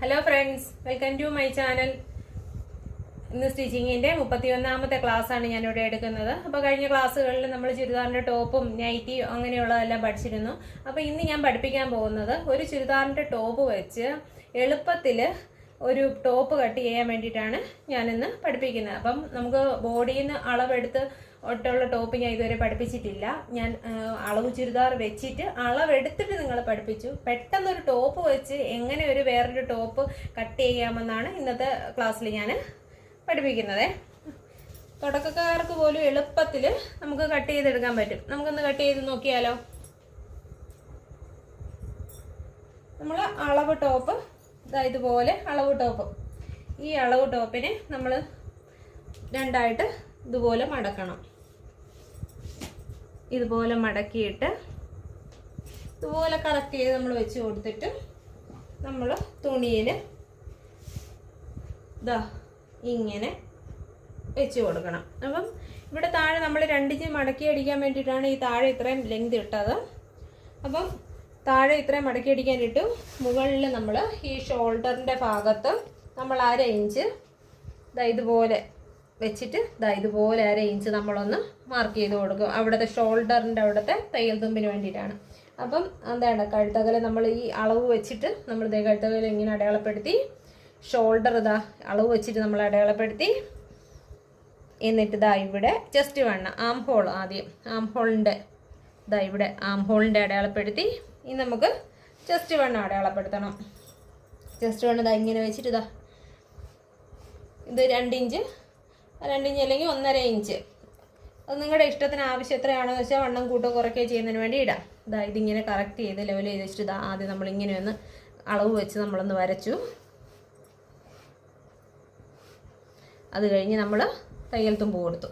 Hello friends, welcome to my channel. ഇന്ന് സ്റ്റിച്ചിങ്ങിൻ്റെ 31ാമത്തെ ക്ലാസ്സാണ് ഞാനിവിടെ എടുക്കുന്നത്. അപ്പോൾ കഴിഞ്ഞ ക്ലാസ്സുകളിൽ നമ്മൾ ചുരിദാറിൻ്റെ ടോപ്പും നൈറ്റിയും അങ്ങനെയുള്ളതെല്ലാം പഠിച്ചിരുന്നു. അപ്പോൾ ഇന്ന് ഞാൻ പഠിപ്പിക്കാൻ പോകുന്നത് ഒരു ചുരിദാറിൻ്റെ ടോപ്പ് വെച്ച് എളുപ്പത്തിൽ ഒരു ടോപ്പ് കട്ട് ചെയ്യാൻ വേണ്ടിയിട്ടാണ് ഞാനിന്ന് പഠിപ്പിക്കുന്നത്. അപ്പം നമുക്ക് ബോഡിയിൽ നിന്ന് അളവെടുത്ത് ഒട്ടുള്ള ടോപ്പ് ഞാൻ ഇതുവരെ പഠിപ്പിച്ചിട്ടില്ല. ഞാൻ അളവ് ചുരിദാർ വെച്ചിട്ട് അളവെടുത്തിട്ട് നിങ്ങളെ പഠിപ്പിച്ചു. പെട്ടെന്നൊരു ടോപ്പ് വെച്ച് എങ്ങനെ ഒരു വേറൊരു ടോപ്പ് കട്ട് ചെയ്യാമെന്നാണ് ഇന്നത്തെ ക്ലാസ്സിൽ ഞാൻ പഠിപ്പിക്കുന്നത്. തുടക്കക്കാർക്ക് പോലും എളുപ്പത്തിൽ നമുക്ക് കട്ട് ചെയ്തെടുക്കാൻ പറ്റും. നമുക്കൊന്ന് കട്ട് ചെയ്ത് നോക്കിയാലോ. നമ്മൾ അളവ് ടോപ്പ് ഇതുപോലെ അളവ് ടോപ്പ്, ഈ അളവ് ടോപ്പിനെ നമ്മൾ രണ്ടായിട്ട് ഇതുപോലെ മടക്കണം. ഇതുപോലെ മടക്കിയിട്ട് ഇതുപോലെ കറക്റ്റ് ചെയ്ത് നമ്മൾ വെച്ച് കൊടുത്തിട്ട് നമ്മൾ തുണിയിൽ ഇങ്ങനെ വെച്ച് കൊടുക്കണം. അപ്പം ഇവിടെ താഴെ നമ്മൾ 2 ഇഞ്ച് മടക്കി അടിക്കാൻ വേണ്ടിയിട്ടാണ് ഈ താഴെ ഇത്രയും ലെങ്ത് ഇട്ടത്. അപ്പം താഴെ ഇത്രയും മടക്കി അടിക്കാൻ ഇട്ടു. മുകളിൽ നമ്മൾ ഈ ഷോൾഡറിൻ്റെ ഭാഗത്ത് നമ്മൾ 1/2 ഇഞ്ച് ഇതുപോലെ വെച്ചിട്ട് ഇതുപോലെ 1/2 ഇഞ്ച് നമ്മളൊന്ന് മാർക്ക് ചെയ്ത് കൊടുക്കും. അവിടുത്തെ ഷോൾഡറിൻ്റെ അവിടുത്തെ തയ്യൽ തുമ്പിന് വേണ്ടിയിട്ടാണ്. അപ്പം എന്താണ് കഴുത്തകല നമ്മൾ ഈ അളവ് വെച്ചിട്ട് നമ്മൾ കഴുത്തകല ഇങ്ങനെ അടയാളപ്പെടുത്തി, ഷോൾഡർ അളവ് വെച്ചിട്ട് നമ്മൾ അടയാളപ്പെടുത്തി. എന്നിട്ട് ഇവിടെ ജസ്റ്റ് വേണം ആം ഹോൾ, ആദ്യം ആം ഹോളിൻ്റെ ഇവിടെ ആം ഹോളിൻ്റെ അടയാളപ്പെടുത്തി. ഇനി നമുക്ക് ജസ്റ്റ് വേണം അടയാളപ്പെടുത്തണം. ജസ്റ്റ് വേണം ഇങ്ങനെ വെച്ചിട്ട് ഇത് 2 ഇഞ്ച് അല്ലെങ്കിൽ 1/2 ഇഞ്ച്, അത് നിങ്ങളുടെ ഇഷ്ടത്തിന് ആവശ്യം എത്രയാണെന്ന് വെച്ചാൽ വണ്ണം കൂട്ടോ കുറയ്ക്കുകയോ ചെയ്യുന്നതിന് വേണ്ടി ഇടാം. ഇതിങ്ങനെ കറക്റ്റ് ചെയ്ത് ലെവൽ ചെയ്ത് വെച്ചിട്ട് ആദ്യം നമ്മളിങ്ങനെ ഒന്ന് അളവ് വെച്ച് നമ്മളൊന്ന് വരച്ചു. അത് കഴിഞ്ഞ് നമ്മൾ തയ്യൽ തുമ്പ് കൊടുത്തു.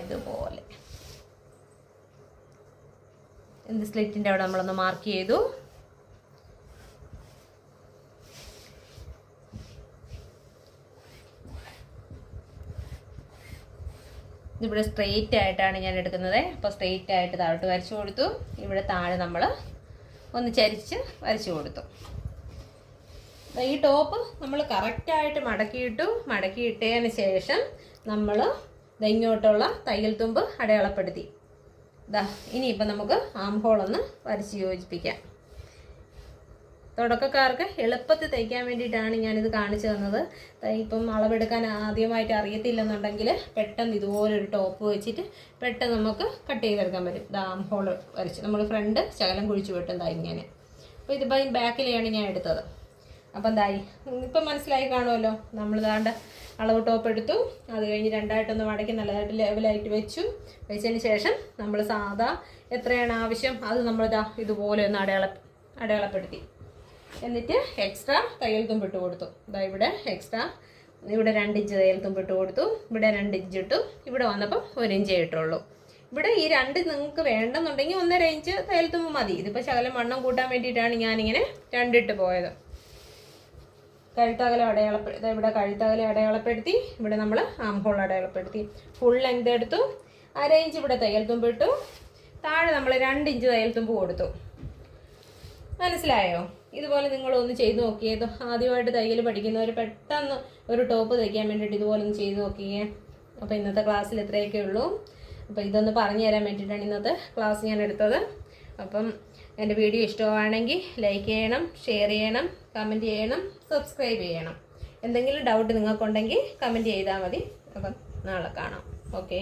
ഇതുപോലെ സ്ലിറ്റിൻ്റെ അവിടെ നമ്മളൊന്ന് മാർക്ക് ചെയ്തു. ഇവിടെ സ്ട്രെയിറ്റ് ആയിട്ടാണ് ഞാൻ എടുക്കുന്നത്. അപ്പോൾ സ്ട്രെയിറ്റ് ആയിട്ട് താഴോട്ട് വരച്ചു കൊടുത്തു. ഇവിടെ താഴെ നമ്മൾ ഒന്ന് ചരിച്ച് വരച്ചു കൊടുത്തു. ഈ ടോപ്പ് നമ്മൾ കറക്റ്റായിട്ട് മടക്കിയിട്ടതിന് ശേഷം നമ്മൾ ഇങ്ങോട്ടുള്ള തയ്യൽ തുമ്പ് അടയാളപ്പെടുത്തി. ഇനിയിപ്പോൾ നമുക്ക് ആം ഹോൾ ഒന്ന് വരച്ച് യോജിപ്പിക്കാം. തുടക്കക്കാർക്ക് എളുപ്പത്തിൽ തയ്ക്കാൻ വേണ്ടിയിട്ടാണ് ഞാനിത് കാണിച്ചു തന്നത്. ഇപ്പം അളവെടുക്കാൻ ആദ്യമായിട്ട് അറിയത്തില്ലെന്നുണ്ടെങ്കിൽ പെട്ടെന്ന് ഇതുപോലൊരു ടോപ്പ് വെച്ചിട്ട് പെട്ടെന്ന് നമുക്ക് കട്ട് ചെയ്തെടുക്കാൻ പറ്റും. ആം ഹോൾ വരച്ച് നമ്മൾ ഫ്രണ്ട് ശകലം കുഴിച്ചു വിട്ടും ഇങ്ങനെ. അപ്പോൾ ഇതിപ്പോൾ ബാക്കിലെയാണ് ഞാൻ എടുത്തത്. അപ്പം ഇപ്പം മനസ്സിലായി കാണുമല്ലോ. നമ്മൾ അളവ് ടോപ്പ് എടുത്തു. അത് കഴിഞ്ഞ് രണ്ടായിട്ടൊന്ന് മടക്കി നല്ലതായിട്ട് ലെവലായിട്ട് വെച്ചതിന് ശേഷം നമ്മൾ സാധാ എത്രയാണ് ആവശ്യം അത് നമ്മൾ ഇതുപോലെ ഒന്ന് അടയാളപ്പെടുത്തി. എന്നിട്ട് എക്സ്ട്രാ തയ്യൽ തുമ്പിട്ട് കൊടുത്തു. ഇവിടെ എക്സ്ട്രാ ഇവിടെ 2 ഇഞ്ച് തയ്യൽ തുമ്പിട്ട് കൊടുത്തു. ഇവിടെ 2 ഇഞ്ച് ഇട്ടു. ഇവിടെ വന്നപ്പം 1 ഇഞ്ചേ ഇട്ടുള്ളൂ. ഇവിടെ ഈ 2 നിങ്ങൾക്ക് വേണ്ടെന്നുണ്ടെങ്കിൽ 1/2 ഇഞ്ച് തയ്യൽ തുമ്പ് മതി. ഇതിപ്പോൾ ശകലം വണ്ണം കൂട്ടാൻ വേണ്ടിയിട്ടാണ് ഞാനിങ്ങനെ 2 ഇട്ട് പോയത്. കഴുത്തകല ഇവിടെ കഴുത്തകല അടയാളപ്പെടുത്തി. ഇവിടെ നമ്മൾ ആം ഹോൾ അടയാളപ്പെടുത്തി. ഫുൾ ലെങ്ത് എടുത്തു. 1/2 ഇഞ്ച് ഇവിടെ തയ്യൽ തുമ്പ് ഇട്ടു. താഴെ നമ്മൾ 2 ഇഞ്ച് തയ്യൽ തുമ്പ് കൊടുത്തു. മനസ്സിലായോ? ഇതുപോലെ നിങ്ങളൊന്ന് ചെയ്ത് നോക്കിയേ. ആദ്യമായിട്ട് തയ്യൽ പഠിക്കുന്നവർ പെട്ടെന്ന് ഒരു ടോപ്പ് തയ്ക്കാൻ വേണ്ടിയിട്ട് ഇതുപോലെ ഒന്ന് ചെയ്ത് നോക്കിയേ. അപ്പോൾ ഇന്നത്തെ ക്ലാസ്സിൽ ഇത്രയൊക്കെ ഉള്ളൂ. അപ്പോൾ ഇതൊന്ന് പറഞ്ഞു തരാൻ വേണ്ടിയിട്ടാണ് ഇന്നത്തെ ക്ലാസ് ഞാൻ എടുത്തത്. അപ്പം എൻ്റെ വീഡിയോ ഇഷ്ടമാണെങ്കിൽ ലൈക്ക് ചെയ്യണം, ഷെയർ ചെയ്യണം, കമൻറ്റ് ചെയ്യണം, സബ്സ്ക്രൈബ് ചെയ്യണം. എന്തെങ്കിലും ഡൗട്ട് നിങ്ങൾക്കുണ്ടെങ്കിൽ കമൻറ്റ് ചെയ്താൽ മതി. അപ്പം നാളെ കാണാം. ഓക്കെ.